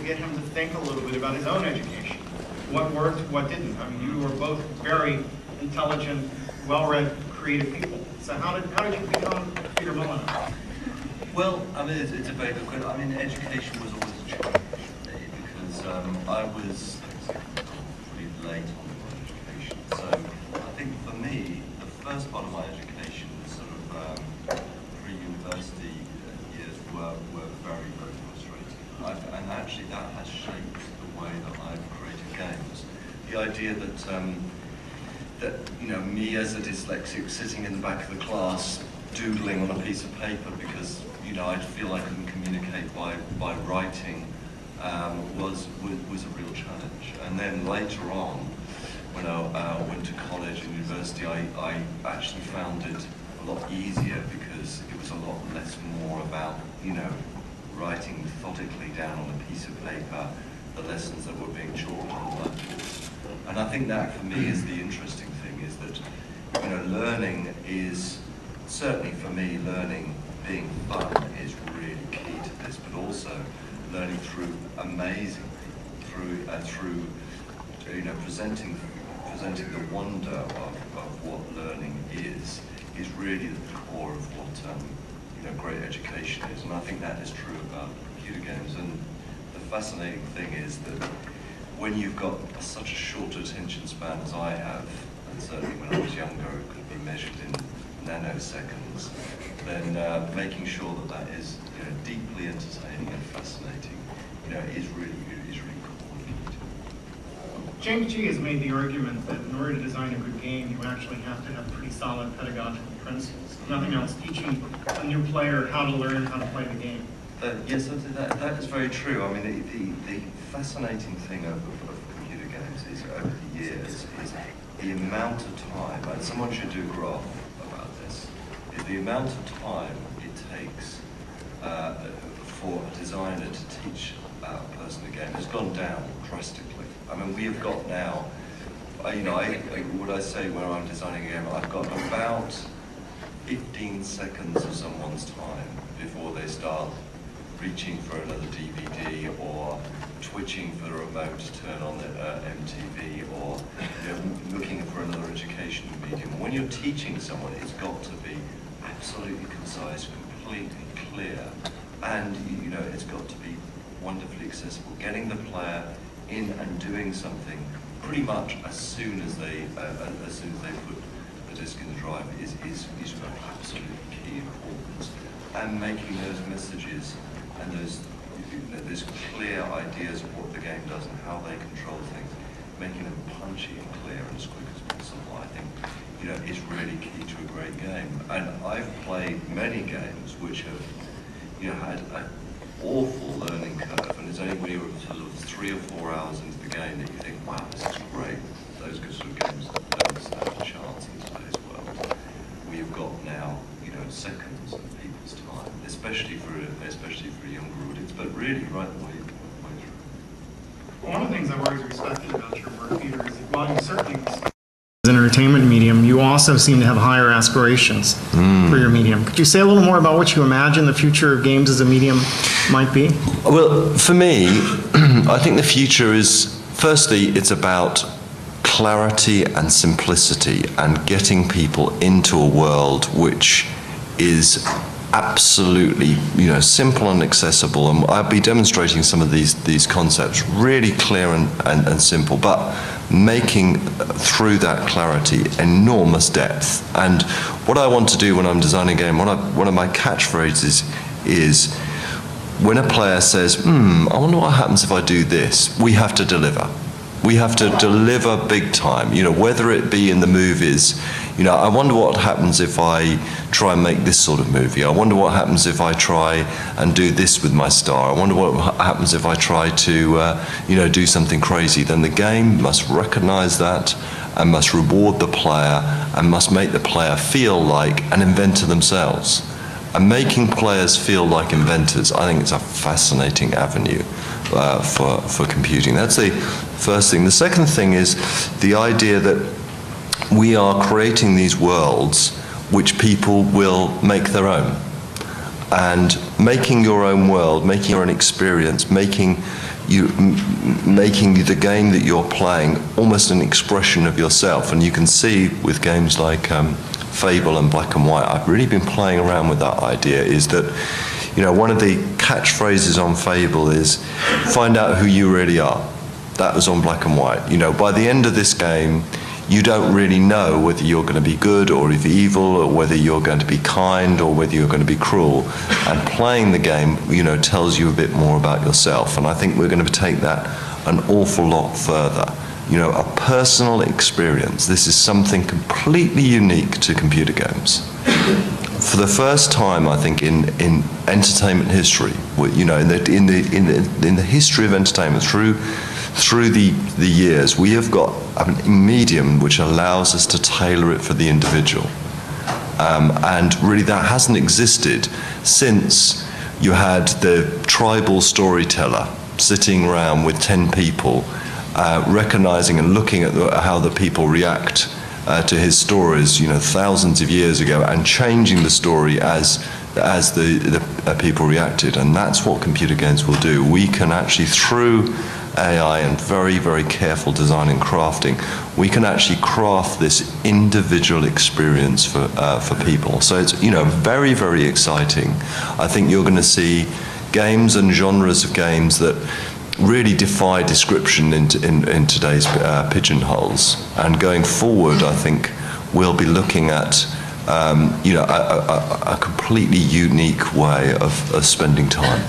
get him to think a little bit about his own education. What worked, what didn't. I mean, you were both very intelligent, well-read, creative people. So how did you become Peter Molyneux? Well, I mean, it's a very good question. I mean, education was always a challenge for me because I was pretty late on my education. So I think for me, the first part of my education, sort of pre-university years, were very, very frustrating. And actually, that has shaped the way that I've created games. The idea that you know, me as a dyslexic sitting in the back of the class doodling on a piece of paper because, you know, I'd feel I couldn't communicate by writing was a real challenge. And then later on, when I went to college and university, I actually found it a lot easier because it was a lot more about, you know, writing methodically down on a piece of paper the lessons that were being taught on the blackboard. And I think that for me is the interesting thing, is that, you know, learning is, certainly for me, learning being fun is really key to this, but also learning through through you know, presenting the wonder of what learning is really the core of what you know, great education is. And I think that is true about computer games. And the fascinating thing is that when you've got such a short attention span as I have, and certainly when I was younger it could be measured in nanoseconds, then making sure that that is, you know, deeply entertaining and fascinating, you know, is really core. James G. has made the argument that in order to design a good game, you actually have to have pretty solid pedagogical principles. If nothing else, teaching a new player how to learn how to play the game. Yes, that is very true. I mean, the fascinating thing of computer games is, over the years, is the amount of time, and someone should do a graph about this, is the amount of time it takes for a designer to teach a person a game has gone down drastically. I mean, we have got now, you know, what I say when I'm designing a game, I've got about 15 seconds of someone's time before they start reaching for another DVD or twitching for the remote to turn on the MTV, or, you know, looking for another educational medium. When you're teaching someone, it's got to be absolutely concise, completely clear, and, you know, it's got to be wonderfully accessible. Getting the player in and doing something pretty much as soon as they put the disc in the drive is of absolutely key importance. And making those messages and those clear ideas of what the game does and how they control things, making them punchy and clear and as quick as possible, I think, you know, is really key to a great game. And I've played many games which have, you know, had an awful learning curve, and it's only when you're sort of 3 or 4 hours into the game that you think, wow, this is great. Those sort of games don't stand a chance in today's world. We've got now, you know, seconds of people's time, especially for a younger audience, but really right the way through. One of the things I've always respected about your work, Peter, is that while you certainly respect as an entertainment medium, you also seem to have higher aspirations for your medium. Could you say a little more about what you imagine the future of games as a medium might be? Well, for me, I think the future is, firstly, it's about clarity and simplicity and getting people into a world which is absolutely, you know, simple and accessible. And I'll be demonstrating some of these concepts really clear and simple, but making through that clarity enormous depth. And what I want to do when I'm designing a game, one of my catchphrases is, when a player says, I wonder what happens if I do this, we have to deliver. We have to deliver big time, you know, whether it be in the movies, you know, I wonder what happens if I try and make this sort of movie. I wonder what happens if I try and do this with my star. I wonder what happens if I try to, you know, do something crazy. Then the game must recognize that and must reward the player and must make the player feel like an inventor themselves. And making players feel like inventors, I think it's a fascinating avenue for computing. That's the first thing. The second thing is the idea that we are creating these worlds which people will make their own. And making your own world, making your own experience, making making the game that you're playing almost an expression of yourself. And you can see with games like Fable and Black and White, I've really been playing around with that idea, is that, you know, one of the catchphrases on Fable is, find out who you really are. That was on Black and White. You know, by the end of this game, you don't really know whether you're going to be good or evil, or whether you're going to be kind or whether you're going to be cruel. And playing the game, you know, tells you a bit more about yourself. And I think we're going to take that an awful lot further. You know, a personal experience. This is something completely unique to computer games. For the first time, I think, in entertainment history, you know, in the history of entertainment, through the years, we have got a medium which allows us to tailor it for the individual. And really that hasn't existed since you had the tribal storyteller sitting around with 10 people, recognizing and looking at how the people react to his stories, you know, thousands of years ago, and changing the story as the people reacted. And that's what computer games will do. We can actually, through AI and very, very careful design and crafting, we can actually craft this individual experience for people. So it's, you know, very, very exciting. I think you're going to see games and genres of games that really defy description in today's pigeonholes. And going forward, I think we'll be looking at you know, a completely unique way of spending time.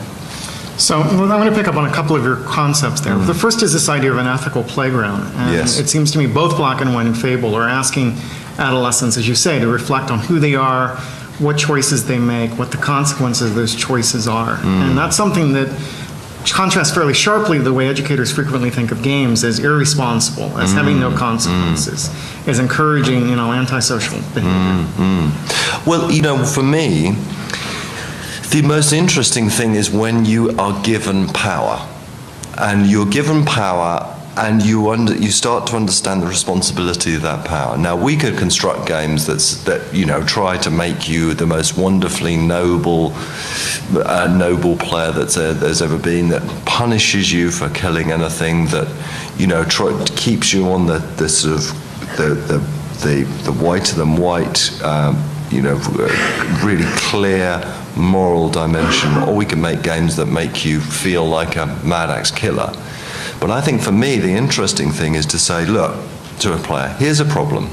So I'm going to pick up on a couple of your concepts there. The first is this idea of an ethical playground. And yes. It seems to me both Black and White and Fable are asking adolescents, as you say, to reflect on who they are, what choices they make, what the consequences of those choices are. And that's something that contrasts fairly sharply the way educators frequently think of games as irresponsible, as having no consequences, as encouraging, you know, antisocial behavior. Well, you know, for me, the most interesting thing is when you are given power, and you're given power, and you start to understand the responsibility of that power. Now, we could construct games that you know, try to make you the most wonderfully noble player there's ever been, that punishes you for killing anything, that, you know, keeps you on the sort of the whiter than white, you know, really clear moral dimension. Or we can make games that make you feel like a Mad Axe killer. But I think for me, the interesting thing is to say, look, to a player, here's a problem.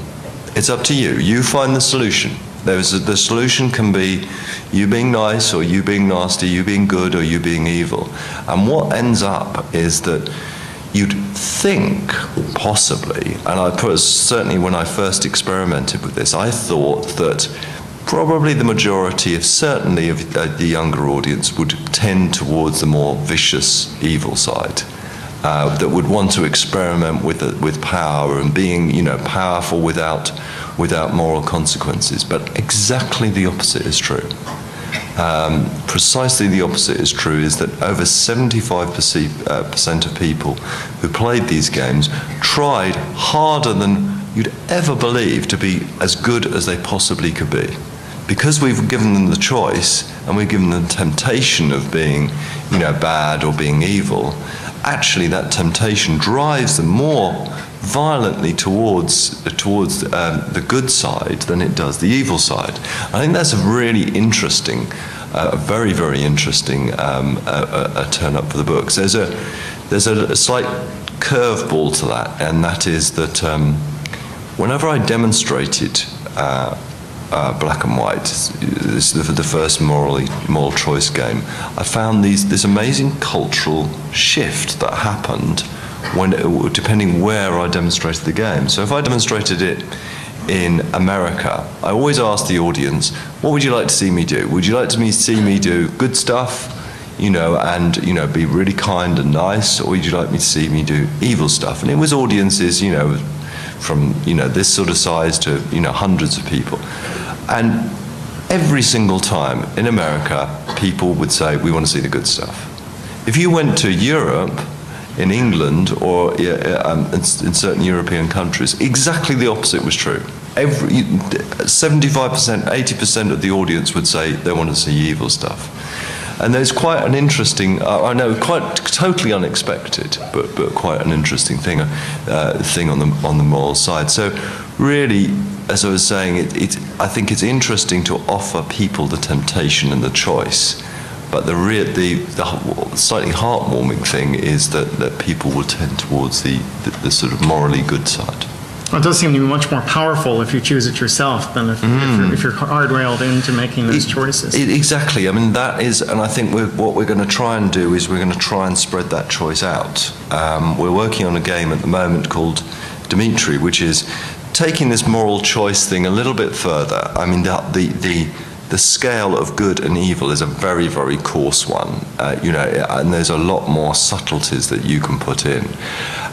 It's up to you. You find the solution. The solution can be you being nice, or you being nasty, you being good, or you being evil. And what ends up is that you'd think, possibly, and certainly when I first experimented with this, I thought that probably the majority certainly of the younger audience would tend towards the more vicious, evil side. That would want to experiment with power and being, you know, powerful without moral consequences. But exactly the opposite is true. Precisely the opposite is true, is that over 75% of people who played these games tried harder than you'd ever believe to be as good as they possibly could be. Because we've given them the choice, and we've given them the temptation of being, you know, bad or being evil, actually that temptation drives them more violently towards the good side than it does the evil side. I think that's a really interesting, a very, very interesting a turn up for the books. There's a slight curveball to that, and that is that whenever I demonstrated Black and White, this is the first moral choice game, I found this amazing cultural shift that happened depending where I demonstrated the game. So if I demonstrated it in America, I always asked the audience, what would you like to see me do? Would you like to see me do good stuff, you know, and, you know, be really kind and nice, or would you like me to see me do evil stuff? And it was audiences, you know, from, you know, this sort of size to, you know, hundreds of people. And every single time in America, people would say, we want to see the good stuff. If you went to Europe, in England, or in certain European countries, exactly the opposite was true. 75%, 80% of the audience would say they want to see evil stuff. And there's quite an interesting, I know, quite totally unexpected, but quite an interesting thing on the moral side. So really, as I was saying, I think it's interesting to offer people the temptation and the choice. But the slightly heartwarming thing is that people will tend towards the sort of morally good side. Well, it does seem to be much more powerful if you choose it yourself than if you're hard-railed into making those choices. Exactly. I mean, that is, and I think what we're going to try and do is we're going to try and spread that choice out. We're working on a game at the moment called Dimitri, which is taking this moral choice thing a little bit further. I mean, the scale of good and evil is a very, very coarse one, and there's a lot more subtleties that you can put in.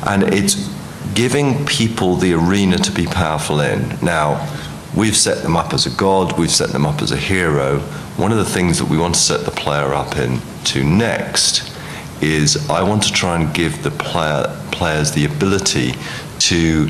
And it's giving people the arena to be powerful in. Now, we've set them up as a god, we've set them up as a hero. One of the things that we want to set the player up into next is I want to try and give the players the ability to,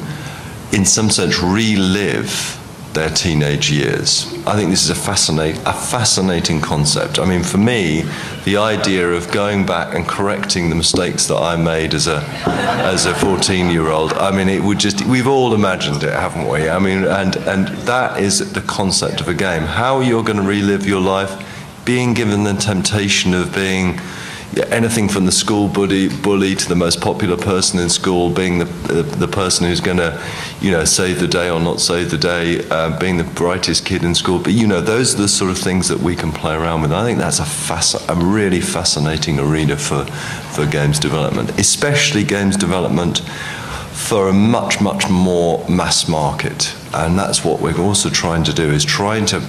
in some sense, relive their teenage years. I think this is a fascinating concept. I mean, for me, the idea of going back and correcting the mistakes that I made as a 14-year-old, I mean, it would just, we've all imagined it, haven't we? I mean, and that is the concept of a game. How you're going to relive your life, being given the temptation of being anything from the school bully to the most popular person in school, being the person who's going to, save the day or not save the day, being the brightest kid in school. But those are the sort of things that we can play around with. I think that's a really fascinating arena for games development, especially games development for a much, much more mass market. And that's what we're also trying to do, is trying to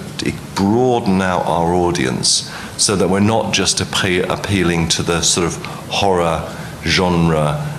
broaden out our audience so that we're not just appealing to the sort of horror genre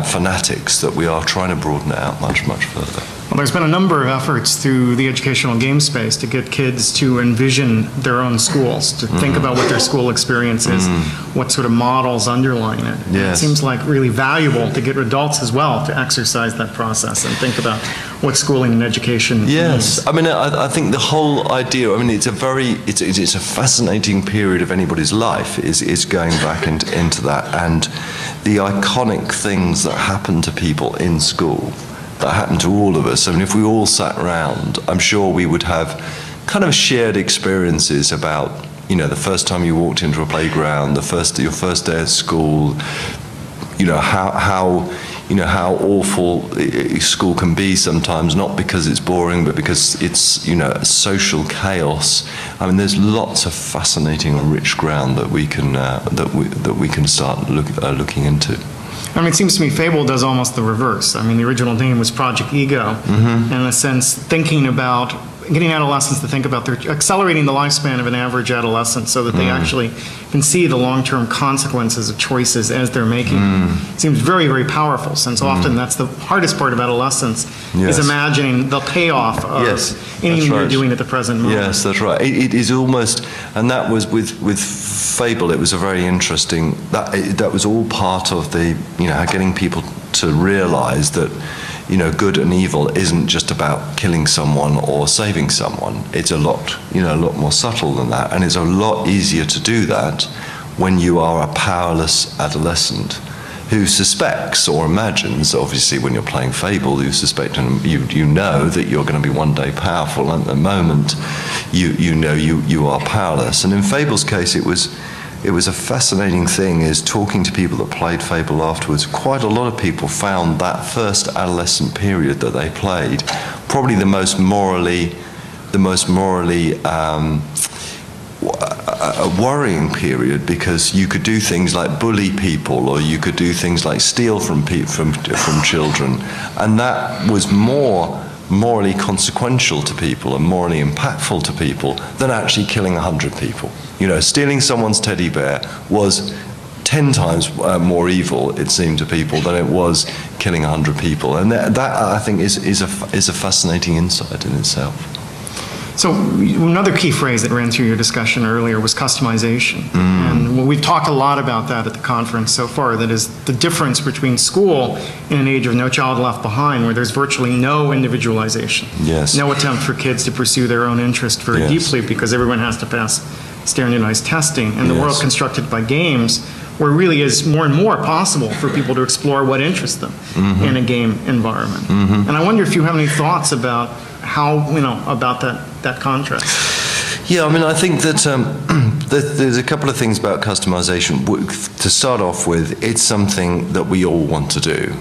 fanatics, that we are trying to broaden it out much, much further. Well, there's been a number of efforts through the educational game space to get kids to envision their own schools, to think about what their school experience is, what sort of models underline it. Yes. It seems like really valuable to get adults as well to exercise that process and think about what schooling and education means. I mean, I think the whole idea, I mean, it's a fascinating period of anybody's life, is going back into that, and the iconic things that happen to people in school, that happened to all of us. I mean, if we all sat around, I'm sure we would have kind of shared experiences about, the first time you walked into a playground, your first day at school, how awful school can be sometimes, not because it's boring, but because it's, social chaos. I mean, there's lots of fascinating and rich ground that we can start looking into. I mean, it seems to me Fable does almost the reverse. I mean, the original name was Project Ego, and in a sense, thinking about getting adolescents to think about accelerating the lifespan of an average adolescent so that they actually can see the long-term consequences of choices as they're making. It seems very, very powerful, since often that's the hardest part of adolescence, is imagining the payoff of anything you're doing at the present moment. Yes, that's right. It is almost, and that was with Fable, it was a very interesting, that was all part of the, getting people to realize that good and evil isn't just about killing someone or saving someone. It's a lot more subtle than that, and it's a lot easier to do that when you are a powerless adolescent who suspects or imagines, obviously when you're playing Fable, you suspect and you know that you're going to be one day powerful, and at the moment you are powerless. And in Fable's case, it was a fascinating thing, is talking to people that played Fable afterwards. Quite a lot of people found that first adolescent period that they played probably the most morally worrying period, because you could do things like bully people, or you could do things like steal from children, and that was more morally consequential to people and morally impactful to people than actually killing 100 people. Stealing someone's teddy bear was 10 times more evil, it seemed to people, than it was killing 100 people. And that I think, is a fascinating insight in itself. So another key phrase that ran through your discussion earlier was customization. And we've talked a lot about that at the conference so far, that is the difference between school in an age of No Child Left Behind, where there's virtually no individualization. Yes. No attempt for kids to pursue their own interest very deeply, because everyone has to pass standardized testing, and the world constructed by games, where it really is more and more possible for people to explore what interests them in a game environment. And I wonder if you have any thoughts about how, about that contrast. Yeah, I mean, I think that there's a couple of things about customization. To start off with, it's something that we all want to do.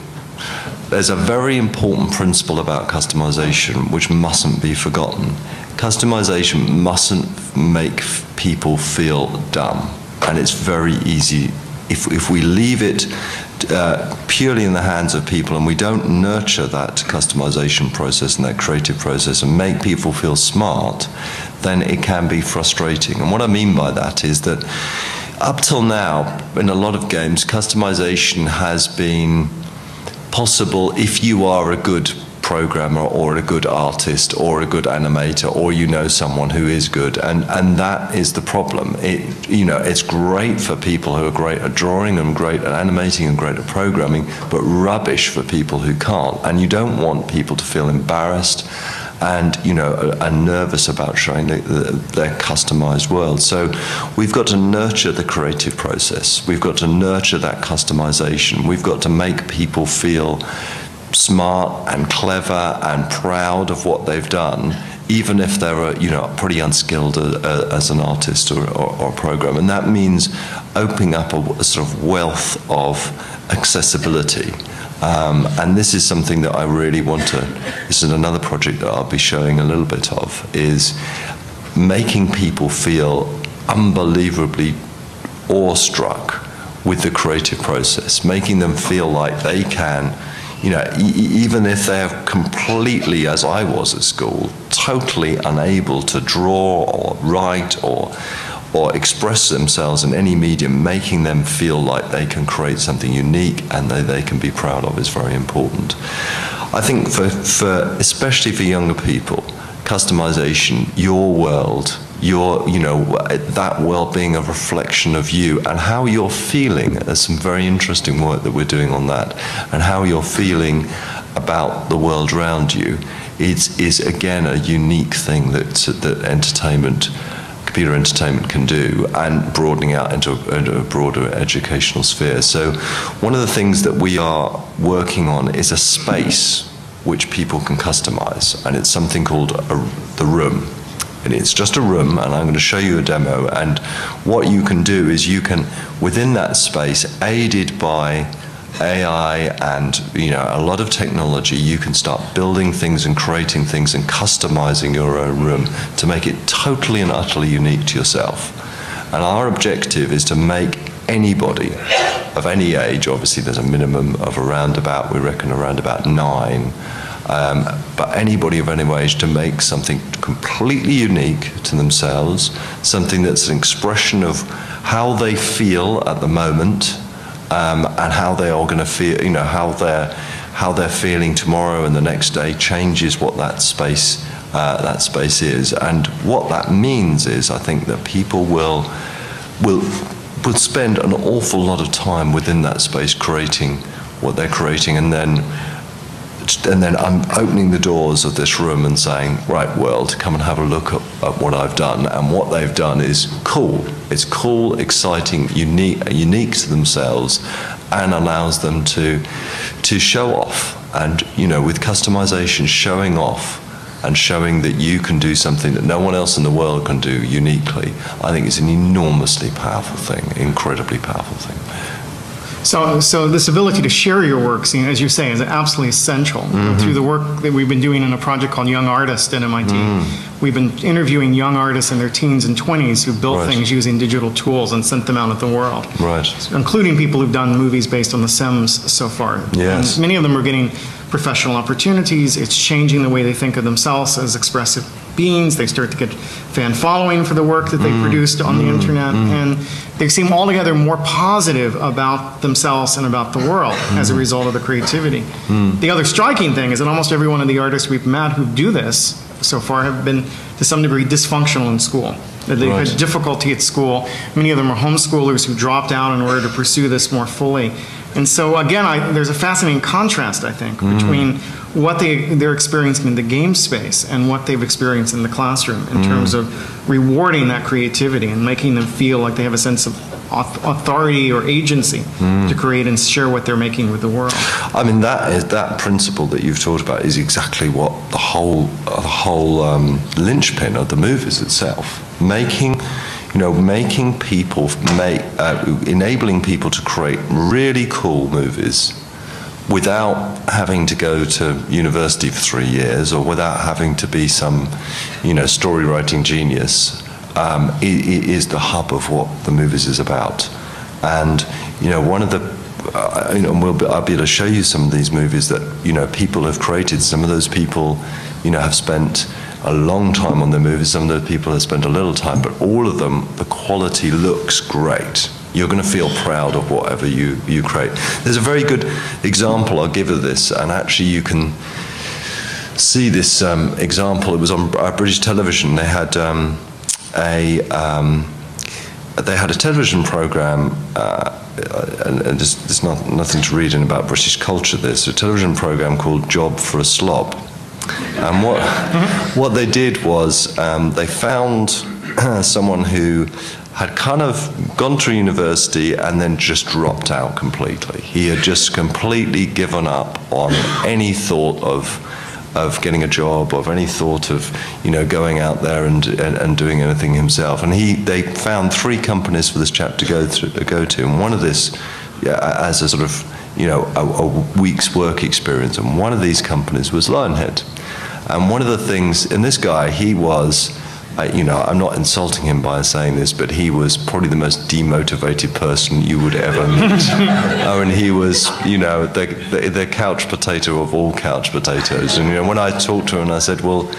There's a very important principle about customization which mustn't be forgotten. Customization mustn't make people feel dumb, and it's very easy. If we leave it purely in the hands of people and we don't nurture that customization process and that creative process and make people feel smart, then it can be frustrating. And what I mean by that is that up till now, in a lot of games, customization has been possible if you are a good programmer or a good artist or a good animator, or you know someone who is good, and that is the problem. It's great for people who are great at drawing and great at animating and great at programming, but rubbish for people who can't. And you don't want people to feel embarrassed and nervous about showing their customized world. So we've got to nurture the creative process. We've got to nurture that customization. We've got to make people feel smart and clever and proud of what they've done, even if they're pretty unskilled as an artist or a programmer. And that means opening up a sort of wealth of accessibility. And this is something that I really want to, this is another project that I'll be showing a little bit of, is making people feel unbelievably awestruck with the creative process, making them feel like they can, even if they're completely, as I was at school, totally unable to draw or write or express themselves in any medium, making them feel like they can create something unique and they can be proud of is very important. I think for especially for younger people, customization, your world, that world being a reflection of you and how you're feeling. There's some very interesting work that we're doing on that, and how you're feeling about the world around you is again a unique thing that computer entertainment can do, and broadening out into a broader educational sphere. So one of the things that we are working on is a space which people can customize, and it's something called the room. And it's just a room, and I'm going to show you a demo, and what you can do is you can, within that space, aided by AI and a lot of technology, you can start building things and creating things and customizing your own room to make it totally and utterly unique to yourself. And our objective is to make anybody of any age, obviously there's a minimum of we reckon around about 9, but anybody of any age, to make something completely unique to themselves, something that's an expression of how they feel at the moment, and how they are going to feel, how they're feeling tomorrow and the next day changes what that space is. And what that means is, I think that people will spend an awful lot of time within that space creating what they're creating, and then I'm opening the doors of this room and saying, right, world, come and have a look at what I've done. And what they've done is cool. It's cool, exciting, unique to themselves, and allows them to show off. And, with customization, showing off and showing that you can do something that no one else in the world can do uniquely, I think it's an enormously powerful thing, incredibly powerful thing. So this ability to share your work, as you say, is absolutely essential. Through the work that we've been doing in a project called Young Artists at MIT, we've been interviewing young artists in their teens and 20s who built things using digital tools and sent them out into the world. Including people who've done movies based on The Sims so far. Yes. And many of them are getting professional opportunities. It's changing the way they think of themselves as expressive beings. They start to get fan following for the work that they produced on the internet, and they seem altogether more positive about themselves and about the world as a result of the creativity. The other striking thing is that almost every one of the artists we've met who do this so far have been to some degree dysfunctional in school. They've had difficulty at school. Many of them are homeschoolers who dropped out in order to pursue this more fully. And so again, there's a fascinating contrast, I think, between what they're experiencing in the game space and what they've experienced in the classroom in terms of rewarding that creativity and making them feel like they have a sense of authority or agency to create and share what they're making with the world. I mean, that principle that you've talked about is exactly what the whole linchpin of the movies itself. Making people enabling people to create really cool movies without having to go to university for 3 years or without having to be some, story writing genius. It is the hub of what the movies is about. And, one of the, I'll be able to show you some of these movies that, people have created. Some of those people, have spent a long time on their movies. Some of those people have spent a little time, but all of them, the quality looks great. You're going to feel proud of whatever you create. There's a very good example I'll give of this, and actually you can see this example. It was on British television. They had a television program, and there's nothing to read in about British culture. There's a television program called Job for a Slob. And what they did was they found someone who had kind of gone to university and then just dropped out completely. He had just completely given up on any thought of getting a job, of any thought of going out there and doing anything himself. And they found 3 companies for this chap to go to, and one of this as a sort of a week's work experience. And one of these companies was Lionhead. And one of the things, and this guy, he was, I'm not insulting him by saying this, but he was probably the most demotivated person you would ever meet. And he was, the couch potato of all couch potatoes. And when I talked to him, I said, well,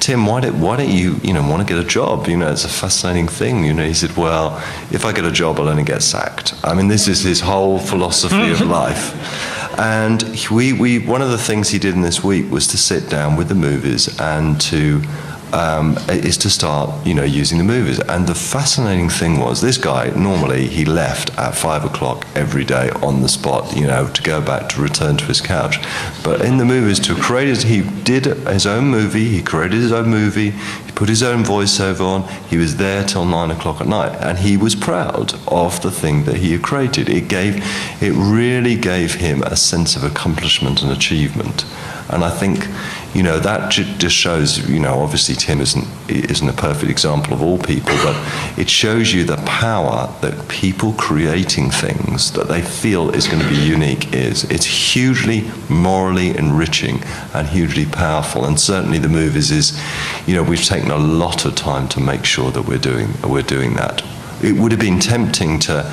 Tim, why don't you, want to get a job? It's a fascinating thing. He said, well, if I get a job, I'll only get sacked. I mean, this is his whole philosophy of life. And one of the things he did in this week was to sit down with the movies and to start, using the movies. And the fascinating thing was, this guy, normally he left at 5 o'clock every day on the spot, to go back to return to his couch. But in the movies, he did his own movie, he created his own movie, he put his own voiceover on, he was there till 9 o'clock at night, and he was proud of the thing that he had created. It really gave him a sense of accomplishment and achievement. And I think, that just shows, obviously Tim isn't a perfect example of all people, but it shows you the power that people creating things that they feel is going to be unique is. It's hugely morally enriching and hugely powerful. And certainly the movies is, we've taken a lot of time to make sure that we're doing that. It would have been tempting to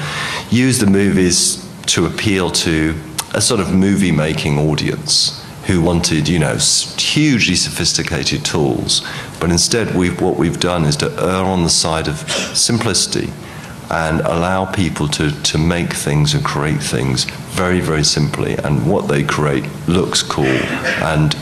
use the movies to appeal to a sort of movie-making audience who wanted, hugely sophisticated tools. But instead, what we've done is to err on the side of simplicity and allow people to make things and create things very, very simply. And what they create looks cool and,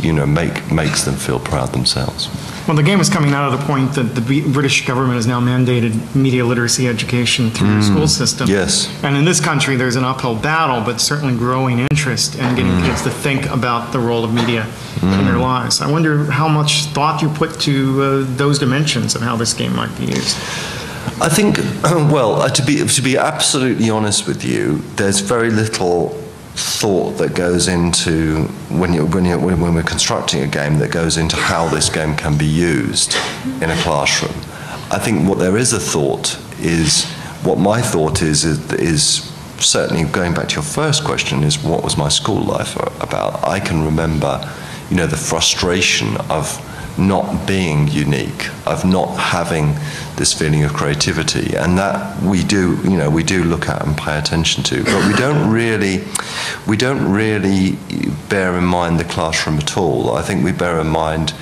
makes them feel proud themselves. Well, the game is coming out of the point that the British government has now mandated media literacy education through the school system. Yes. And in this country, there's an uphill battle, but certainly growing interest in getting kids to think about the role of media in their lives. I wonder how much thought you put to those dimensions of how this game might be used. I think, to be absolutely honest with you, there's very little thought that goes into when we're constructing a game that goes into how this game can be used in a classroom. I think what there is a thought is, what my thought is certainly going back to your first question, is what was my school life about? I can remember, the frustration of not being unique, of not having this feeling of creativity, and that we do look at and pay attention to, but we don't really bear in mind the classroom at all. I think we bear in mind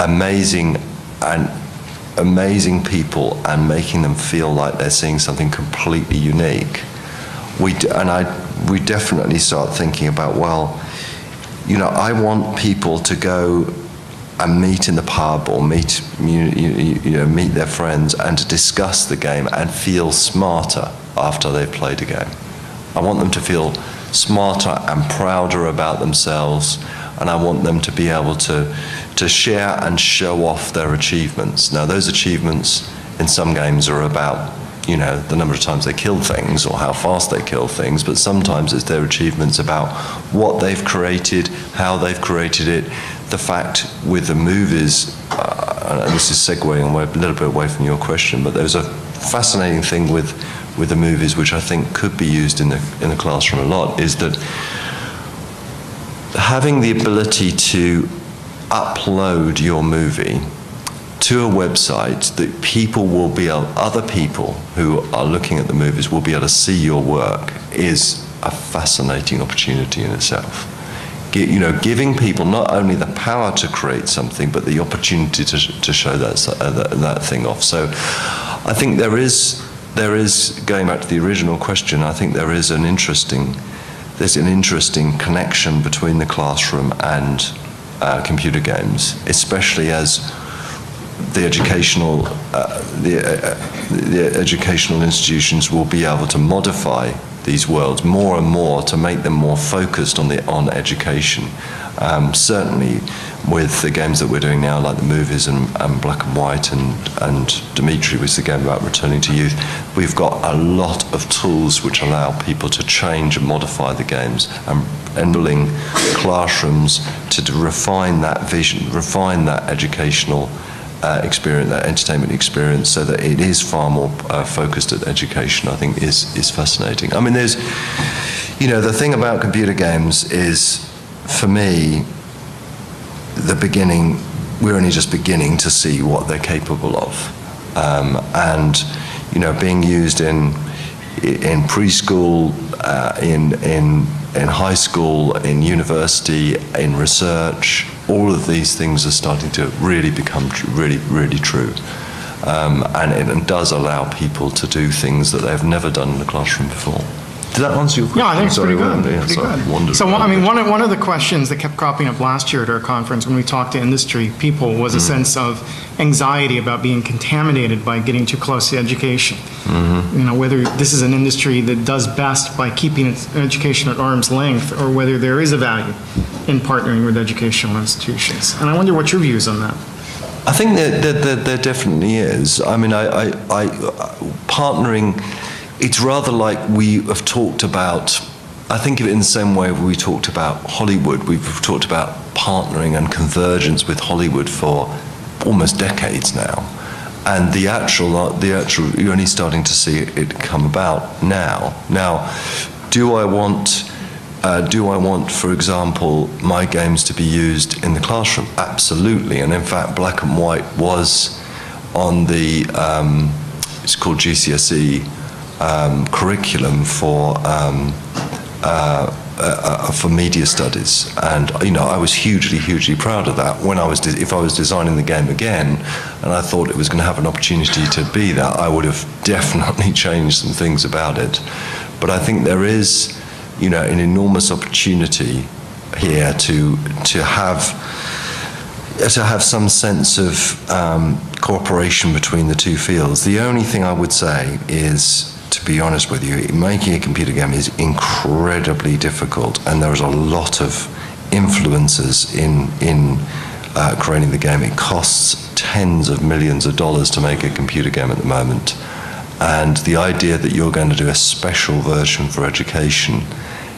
amazing people and making them feel like they're seeing something completely unique. We definitely start thinking about, well, I want people to go and meet in the pub or meet their friends and to discuss the game and feel smarter after they've played a game. I want them to feel smarter and prouder about themselves, and I want them to be able to share and show off their achievements. Now, those achievements in some games are about, you know, the number of times they kill things or how fast they kill things, but sometimes it's their achievements about what they've created, how they've created it. The fact with the movies, and this is segueing away, a little bit away from your question, but there's a fascinating thing with the movies, which I think could be used in the classroom a lot, is that having the ability to upload your movie to a website that people will be able, other people who are looking at the movies will be able to see your work, is a fascinating opportunity in itself. You know, giving people not only the power to create something, but the opportunity to show that thing off. So I think there is, going back to the original question, I think there's an interesting connection between the classroom and computer games, especially as the educational institutions will be able to modify these worlds more and more to make them more focused on education. Certainly with the games that we're doing now, like the movies and Black and White and Dimitri, which is the game about returning to youth, we've got a lot of tools which allow people to change and modify the games and enabling classrooms to refine that vision, refine that educational experience, that entertainment experience, so that it is far more focused at education, I think is fascinating. I mean, there's, you know, the thing about computer games is, for me, the beginning, we're only just beginning to see what they're capable of. And, you know, being used in preschool, in high school, in university, in research, all of these things are starting to really become really true. And it does allow people to do things that they've never done in the classroom before. Did that answer your question? Yeah, I think it's pretty good. Yeah, Pretty good. So, I mean, one of the questions that kept cropping up last year at our conference when we talked to industry people was a sense of anxiety about being contaminated by getting too close to education. You know, whether this is an industry that does best by keeping its education at arm's length, or whether there is a value in partnering with educational institutions. And I wonder what your views on that. I think that there definitely is. I mean, I partnering, it's rather like we have talked about, I think of it in the same way we talked about Hollywood. We've talked about partnering and convergence with Hollywood for almost decades now. And the actual, you're only starting to see it come about now. Now, do I want, for example, my games to be used in the classroom? Absolutely. And in fact, Black and White was on the, it's called GCSE, curriculum for media studies, and you know, I was hugely proud of that. When if I was designing the game again, and I thought it was going to have an opportunity to be that, I would have definitely changed some things about it. But I think there is, you know, an enormous opportunity here to have some sense of cooperation between the two fields. The only thing I would say is, to be honest with you, making a computer game is incredibly difficult, and there's a lot of influences in creating the game. It costs tens of millions of dollars to make a computer game at the moment, and the idea that you're going to do a special version for education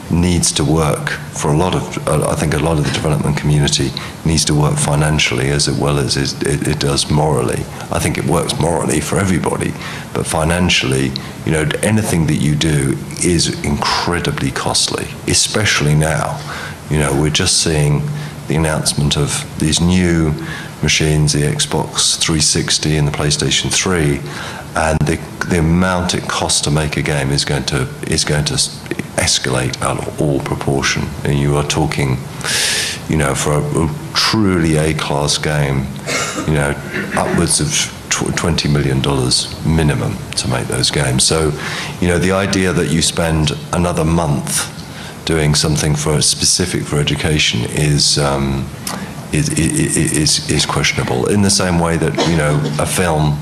needs to work for a lot of, I think a lot of the development community needs to work financially as well as it does morally. I think it works morally for everybody, but financially, you know, anything that you do is incredibly costly, especially now. You know, we're just seeing the announcement of these new machines, the Xbox 360 and the PlayStation 3, and the amount it costs to make a game is going to escalate out of all proportion. And you are talking, you know, for a truly A-class game, you know, upwards of $20 million minimum to make those games. So, you know, the idea that you spend another month doing something specific for education is questionable. In the same way that, you know, a film,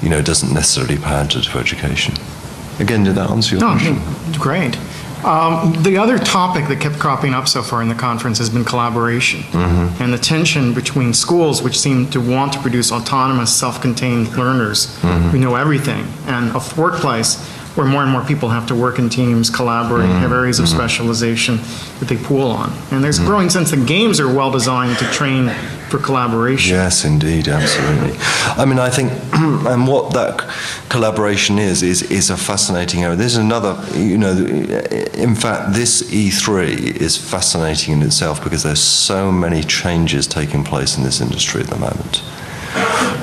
you know, doesn't necessarily pander to education. Again, did that answer your question? Great. The other topic that kept cropping up so far in the conference has been collaboration and the tension between schools, which seem to want to produce autonomous, self-contained learners who know everything, and a workplace where more and more people have to work in teams, collaborate, have areas of specialization that they pool on. And there's a growing sense that games are well designed to train for collaboration. Yes, indeed, absolutely. I mean, I think, and what that collaboration is a fascinating area. There's another, you know, in fact, this E3 is fascinating in itself because there's so many changes taking place in this industry at the moment.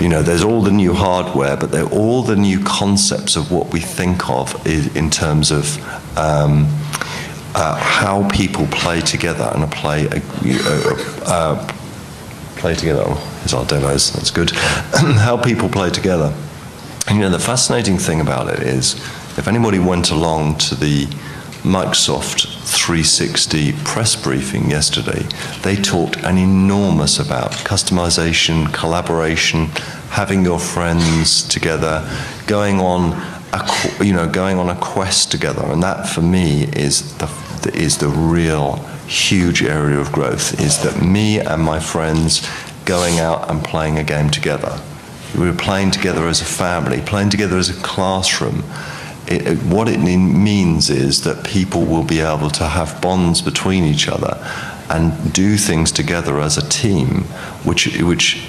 You know, there's all the new hardware, but they're all the new concepts of what we think of in terms of how people play together and play together. Oh, here's our demos. That's good. How people play together. And you know, the fascinating thing about it is, if anybody went along to the Microsoft 360 press briefing yesterday, they talked an enormous about customization, collaboration, having your friends together, going on a quest together, and that for me is the real huge area of growth. Is that me and my friends going out and playing a game together. We were playing together as a family, playing together as a classroom. What it means is that people will be able to have bonds between each other and do things together as a team, which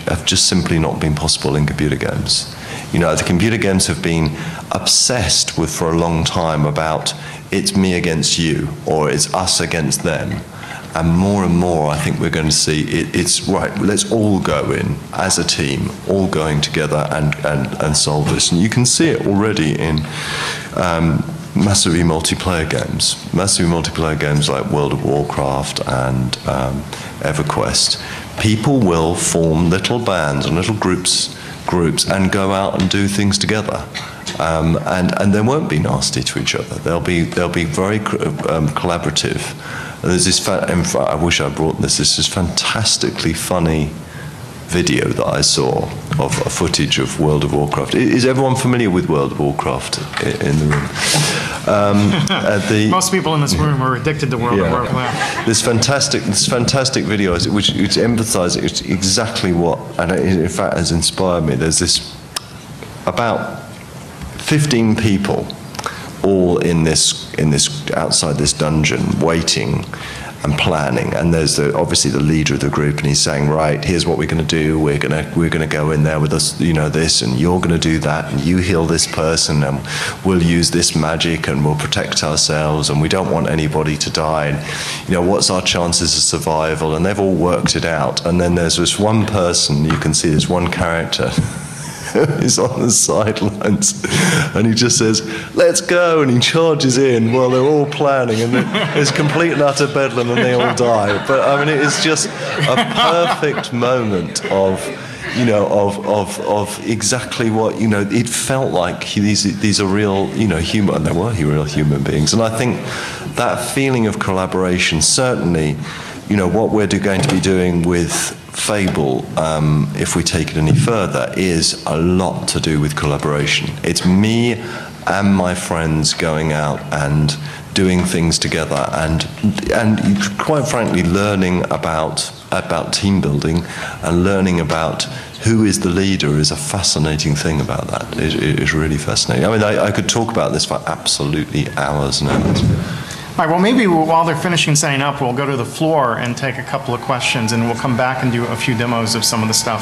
have just simply not been possible in computer games. You know, the computer games have been obsessed with for a long time about it's me against you, or it's us against them. And more, I think we're going to see it's right, let's all go in as a team, all going together and solve this. And you can see it already in massively multiplayer games. Massively multiplayer games like World of Warcraft and EverQuest. People will form little bands and little groups and go out and do things together. And they won't be nasty to each other. They'll be very collaborative. There's this, in fact, I wish I brought this. This is fantastically funny video that I saw of footage of World of Warcraft. Is everyone familiar with World of Warcraft in the room? Most people in this room are addicted to World of Warcraft. This fantastic video, which emphasizes exactly what, and it in fact has inspired me. There's this about 15 people all in this outside this dungeon waiting and planning, and there's obviously the leader of the group, and he's saying, right, here's what we're going to do. We're going to go in there with us, you know, this, and you're going to do that, and you heal this person, and we'll use this magic, and we'll protect ourselves, and we don't want anybody to die, and you know, what's our chances of survival? And they've all worked it out. And then there's this one person, you can see there's one character he's on the sidelines, and he just says, let's go, and he charges in while they're all planning, and it's complete and utter bedlam, and they all die. But I mean, it is just a perfect moment of, you know, of exactly what, you know, it felt like these are real, you know, human, and they were real human beings. And I think that feeling of collaboration, certainly, you know, what we're going to be doing with Fable, if we take it any further, is a lot to do with collaboration. It's me and my friends going out and doing things together, and quite frankly, learning about team building and learning about who is the leader is a fascinating thing about that. It is really fascinating. I mean, I could talk about this for absolutely hours and hours. All right, well, maybe while they're finishing setting up, we'll go to the floor and take a couple of questions, and we'll come back and do a few demos of some of the stuff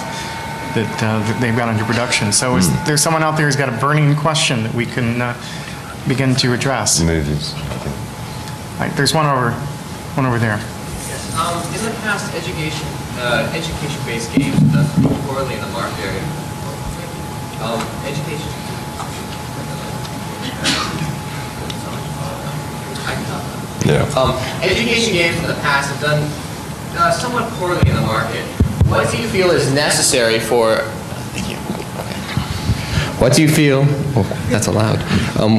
that they've got under production. So is there someone out there who's got a burning question that we can begin to address? Movies. All right, there's one over there. Yes. In the past, education-based games have done pretty poorly in the market area. Education games in the past have done somewhat poorly in the market. What do you feel is necessary for? Thank you. What do you feel? Oh, that's allowed.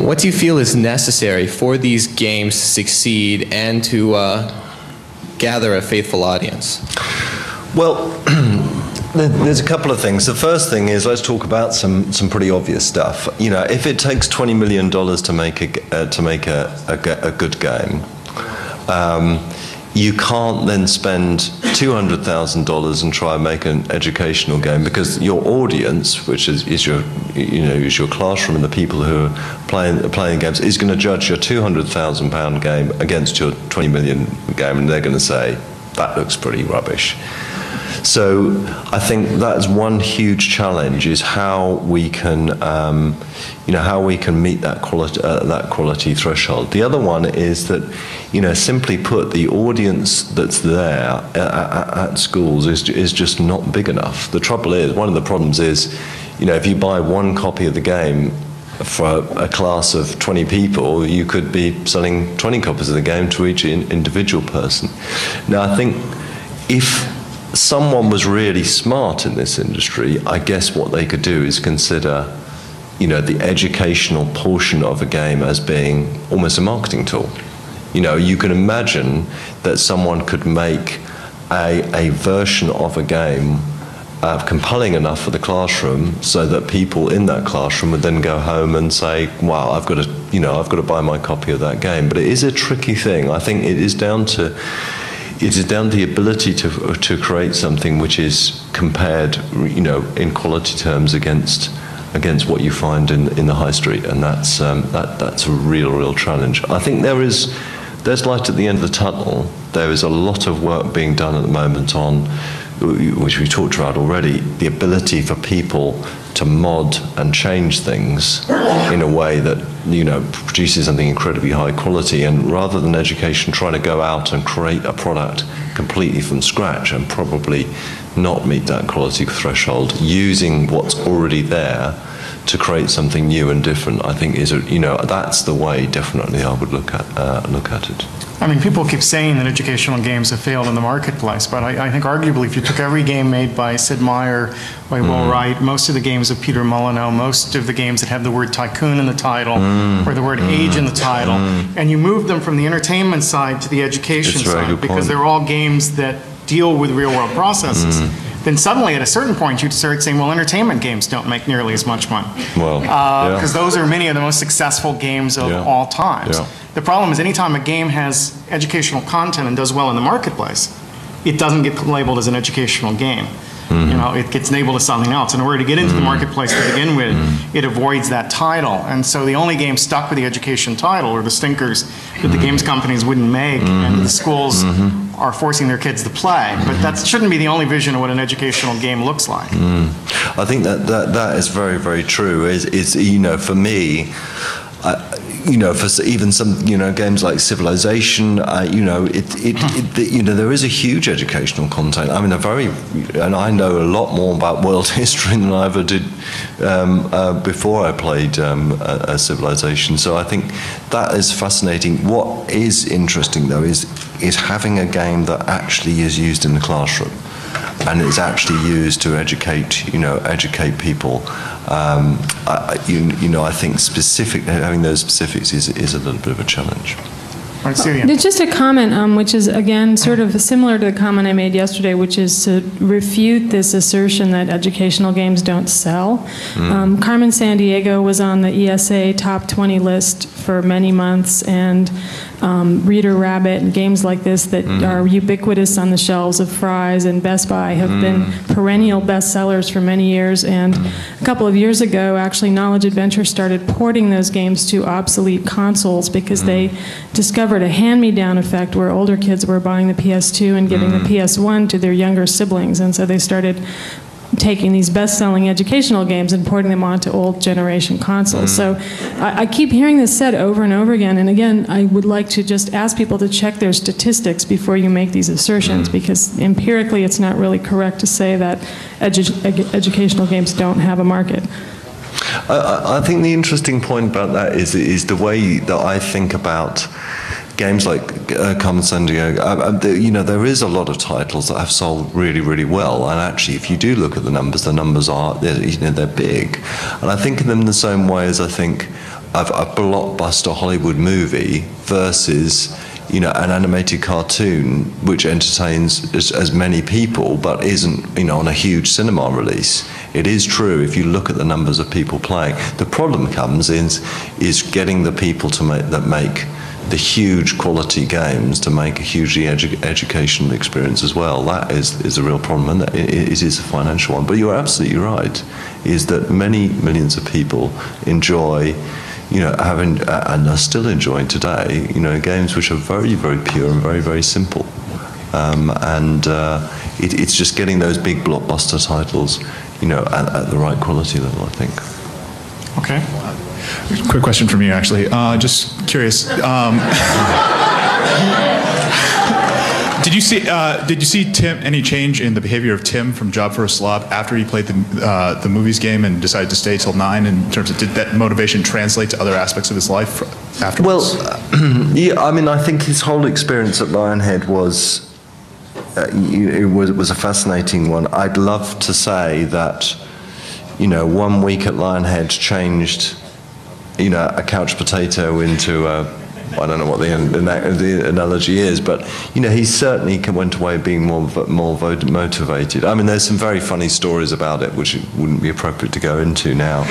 What do you feel is necessary for these games to succeed and to gather a faithful audience? Well, There's a couple of things. The first thing is, let's talk about some pretty obvious stuff. You know, if it takes $20 million to make a good game, you can't then spend $200,000 and try and make an educational game, because your audience, which is your classroom and the people who are playing games, is going to judge your £200,000 game against your 20 million game, and they're going to say that looks pretty rubbish. So I think that's one huge challenge, is how we can, how we can meet that quality threshold. The other one is that, simply put, the audience that's there at schools is just not big enough. The trouble is, one of the problems is, if you buy one copy of the game for a class of 20 people, you could be selling 20 copies of the game to each individual person. Now, I think if someone was really smart in this industry, I guess what they could do is consider, the educational portion of a game as being almost a marketing tool. You can imagine that someone could make a version of a game compelling enough for the classroom, so that people in that classroom would then go home and say, wow, I've got to buy my copy of that game. But it is a tricky thing. I think it is down to the ability to create something which is compared, in quality terms against what you find in the high street, and that's a real challenge. I think there's light at the end of the tunnel. There is a lot of work being done at the moment on, which we talked about already, the ability for people to mod and change things in a way that produces something incredibly high quality, and rather than education trying to go out and create a product completely from scratch and probably not meet that quality threshold, using what's already there to create something new and different, I think that's the way definitely I would look at it. I mean, people keep saying that educational games have failed in the marketplace, but I think arguably if you took every game made by Sid Meier, by Will Wright, most of the games of Peter Molyneux, most of the games that have the word tycoon in the title, or the word age in the title, and you move them from the entertainment side to the education side, because they're all games that deal with real-world processes, then suddenly at a certain point you'd start saying, well, entertainment games don't make nearly as much money. Well, because those are many of the most successful games of all times. Yeah. The problem is anytime a game has educational content and does well in the marketplace, it doesn't get labeled as an educational game. It gets labeled as something else. In order to get into the marketplace to begin with, it avoids that title. And so the only games stuck with the education title are the stinkers that the games companies wouldn't make and the schools are forcing their kids to play. But that shouldn't be the only vision of what an educational game looks like. I think that is very, very true. For me, for even some, games like Civilization, there is a huge educational content. I mean, and I know a lot more about world history than I ever did before I played a Civilization. So I think that is fascinating. What is interesting, though, is having a game that actually is used in the classroom, and it's actually used to educate people. I think having those specifics is a little bit of a challenge. There's just a comment, which is, again, sort of similar to the comment I made yesterday, which is to refute this assertion that educational games don't sell. Carmen Sandiego was on the ESA top 20 list for many months, and Reader Rabbit and games like this that are ubiquitous on the shelves of Fry's and Best Buy have been perennial bestsellers for many years. And a couple of years ago, actually, Knowledge Adventure started porting those games to obsolete consoles because they discovered a hand-me-down effect where older kids were buying the PS2 and giving the PS1 to their younger siblings. And so they started taking these best-selling educational games and porting them onto old generation consoles. So I keep hearing this said over and over again, and again, I would like to just ask people to check their statistics before you make these assertions, because empirically it's not really correct to say that educational games don't have a market. I think the interesting point about that is the way that I think about games like Carmen Sandiego. There is a lot of titles that have sold really, really well, and actually, if you do look at the numbers are they're big, and I think of them the same way as I think of a blockbuster Hollywood movie versus an animated cartoon which entertains as many people but isn't, on a huge cinema release. It is true, if you look at the numbers of people playing, the problem comes is getting the people to make the huge quality games to make a hugely educational experience as well. That is a real problem, and it is a financial one. But you're absolutely right, is that many millions of people enjoy, having, and are still enjoying today, games which are very, very pure and very, very simple. It's just getting those big blockbuster titles, at the right quality level, I think. Okay. Quick question from you, actually. Just curious. Did you see Tim, any change in the behavior of Tim from Job for a Slob after he played the movies game and decided to stay till 9? In terms of, did that motivation translate to other aspects of his life afterwards? Well, yeah, I think his whole experience at Lionhead was it was a fascinating one. I'd love to say that 1 week at Lionhead changed a couch potato into I don't know what the analogy is, but he certainly went away being more motivated. I mean, there's some very funny stories about it, which wouldn't be appropriate to go into now.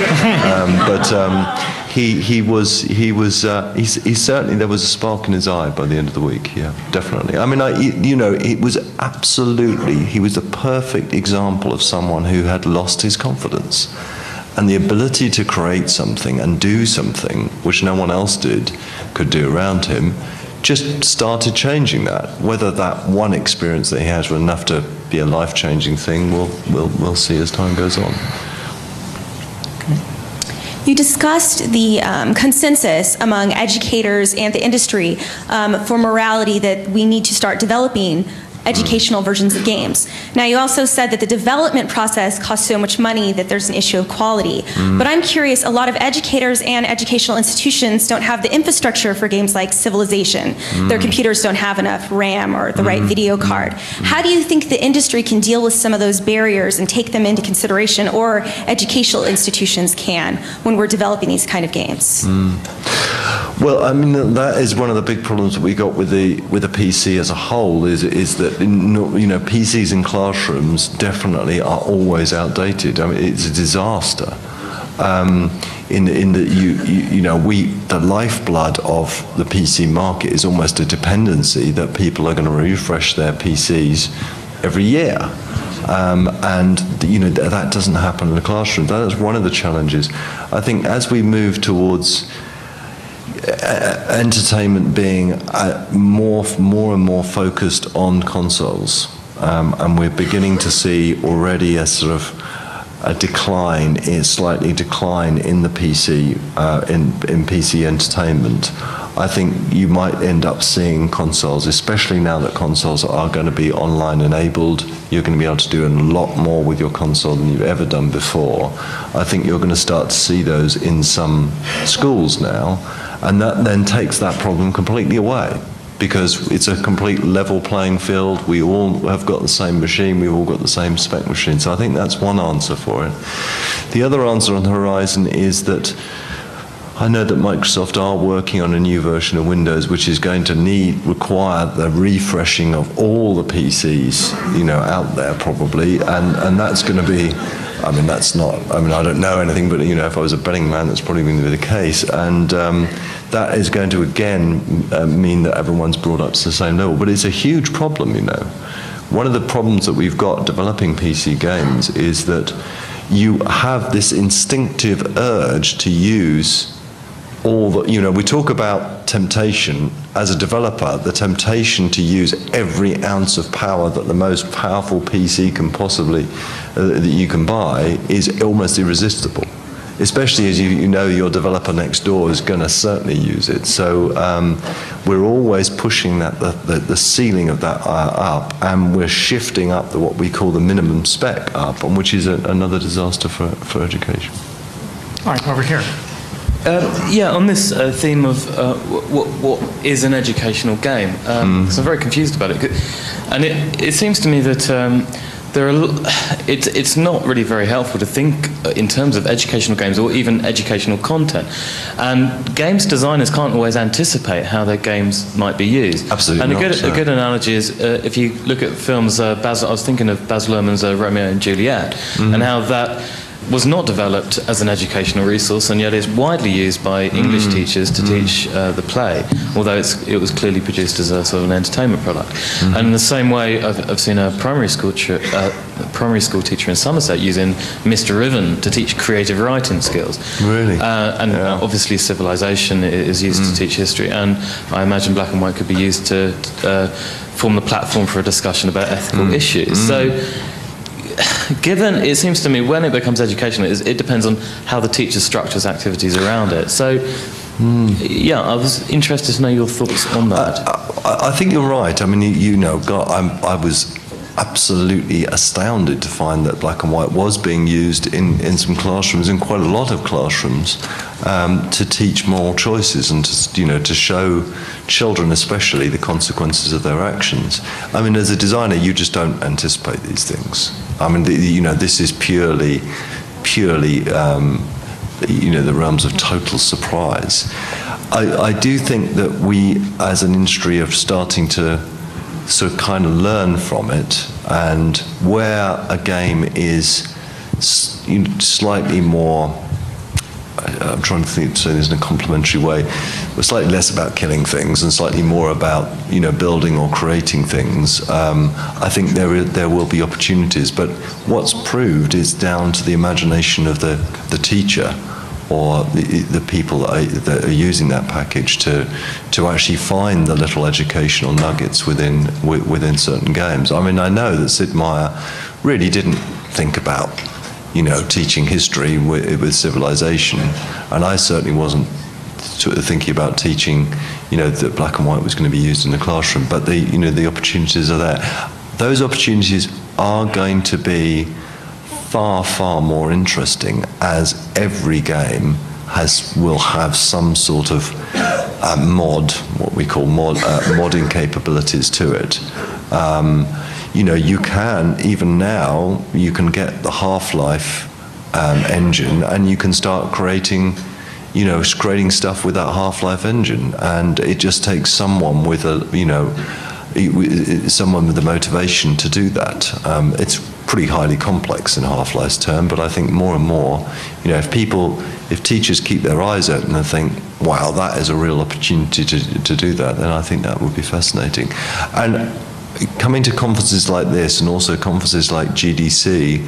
He certainly, there was a spark in his eye by the end of the week. Yeah, definitely. I mean, it was absolutely. He was the perfect example of someone who had lost his confidence. And the ability to create something and do something which no one else could do around him, just started changing that. Whether that one experience that he has was enough to be a life-changing thing, we'll see as time goes on. You discussed the consensus among educators and the industry for morality that we need to start developing educational versions of games. Now, you also said that the development process costs so much money that there's an issue of quality. But I'm curious, a lot of educators and educational institutions don't have the infrastructure for games like Civilization. Their computers don't have enough RAM or the right video card. How do you think the industry can deal with some of those barriers and take them into consideration, or educational institutions can, when we're developing these kind of games? Well, I mean, that is one of the big problems that we got with the PC as a whole, is that PCs in classrooms definitely are always outdated. I mean, it's a disaster. The lifeblood of the PC market is almost a dependency that people are going to refresh their PCs every year. That doesn't happen in the classroom. That is one of the challenges. I think as we move towards entertainment being more and more focused on consoles, and we're beginning to see already a sort of a slightly decline in the PC, in PC entertainment. I think you might end up seeing consoles, especially now that consoles are going to be online enabled. You're going to be able to do a lot more with your console than you've ever done before. I think you're going to start to see those in some schools now, and that then takes that problem completely away, because it's a complete level playing field. We all have got the same machine, we've all got the same spec machine. So I think that's one answer for it. The other answer on the horizon is that I know that Microsoft are working on a new version of Windows, which is going to require the refreshing of all the PCs, out there probably, and that's going to be, I mean, I don't know anything, but if I was a betting man, that's probably going to be the case, and that is going to again mean that everyone's brought up to the same level. But it's a huge problem, One of the problems that we've got developing PC games is that you have this instinctive urge to use all the, we talk about temptation. As a developer, the temptation to use every ounce of power that the most powerful PC can possibly, that you can buy, is almost irresistible. Especially as your developer next door is going to certainly use it. So we're always pushing the ceiling of that up, and we're shifting up what we call the minimum spec up, which is another disaster for education. All right, over here. On this theme of what is an educational game, because I'm very confused about it. And it seems to me that it's not really very helpful to think in terms of educational games or even educational content. And games designers can't always anticipate how their games might be used. Absolutely. And a good analogy is if you look at films, I was thinking of Baz Luhrmann's Romeo and Juliet, and how that was not developed as an educational resource, and yet is widely used by English teachers to teach the play, although it was clearly produced as a sort of an entertainment product. And in the same way, I've seen a primary school teacher in Somerset using Mr. Riven to teach creative writing skills. Really? Obviously Civilization is used to teach history, and I imagine Black and White could be used to form the platform for a discussion about ethical issues. So, given, it seems to me, when it becomes educational, it depends on how the teacher structures activities around it. So, yeah, I was interested to know your thoughts on that. I think you're right. I mean, you know, I was absolutely astounded to find that Black and White was being used in some classrooms, in quite a lot of classrooms, to teach moral choices and to show children especially the consequences of their actions. I mean, as a designer, you just don't anticipate these things. I mean, this is purely the realms of total surprise. I do think that we, as an industry, are starting to sort of kind of learn from it, and where a game is slightly more, I'm trying to say this in a complimentary way, but slightly less about killing things and slightly more about building or creating things. I think there will be opportunities, but what's proved is down to the imagination of the teacher or the people that are using that package to actually find the little educational nuggets within certain games. I mean, I know that Sid Meier really didn't think about teaching history with Civilization, and I certainly wasn't thinking about teaching that Black and White was going to be used in the classroom. But the opportunities are there. Those opportunities are going to be far, far more interesting, as every game will have some sort of what we call modding capabilities to it. You can, even now, you can get the Half-Life engine, and you can start creating stuff with that Half-Life engine, and it just takes someone with someone with the motivation to do that. It's pretty highly complex in Half-Life's term, but I think more and more, if teachers keep their eyes open and think, wow, that is a real opportunity to do that, then I think that would be fascinating. And coming to conferences like this, and also conferences like GDC,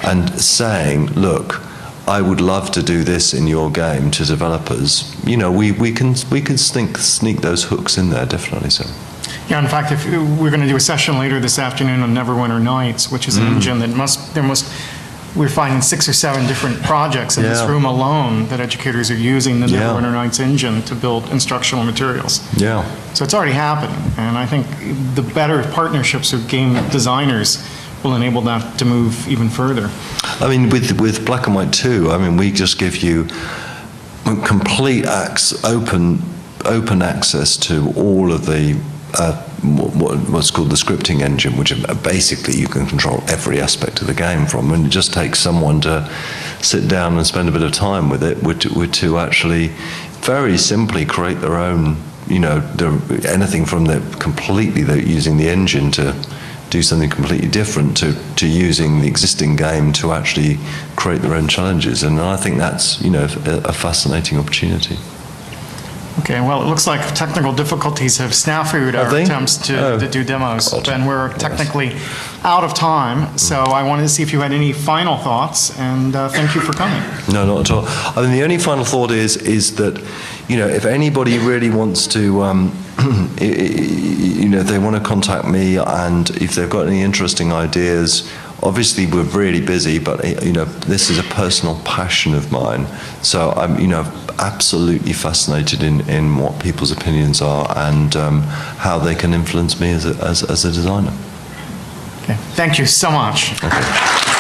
and saying, look, I would love to do this in your game to developers, we can sneak those hooks in there, definitely so. Yeah, in fact, if we're going to do a session later this afternoon on Neverwinter Nights, which is an engine that we're finding 6 or 7 different projects in this room alone that educators are using the Neverwinter Nights engine to build instructional materials. Yeah. So it's already happening, and I think the better partnerships with game designers will enable that to move even further. I mean, with Black and White 2, I mean, we just give you complete open access to all of the what's called the scripting engine, which basically you can control every aspect of the game from, and it just takes someone to sit down and spend a bit of time with it, to actually very simply create their own, anything from using the engine to do something completely different, to using the existing game to actually create their own challenges, and I think that's a fascinating opportunity. Okay, well, it looks like technical difficulties have snafu'd our attempts to do demos, and we're technically out of time, so I wanted to see if you had any final thoughts, and thank you for coming. No, not at all. I mean, the only final thought is that, if anybody really wants to, if they want to contact me, and if they've got any interesting ideas, obviously we're really busy, but this is a personal passion of mine, so I'm absolutely fascinated in what people's opinions are and how they can influence me as a designer. Okay. Thank you so much. Okay.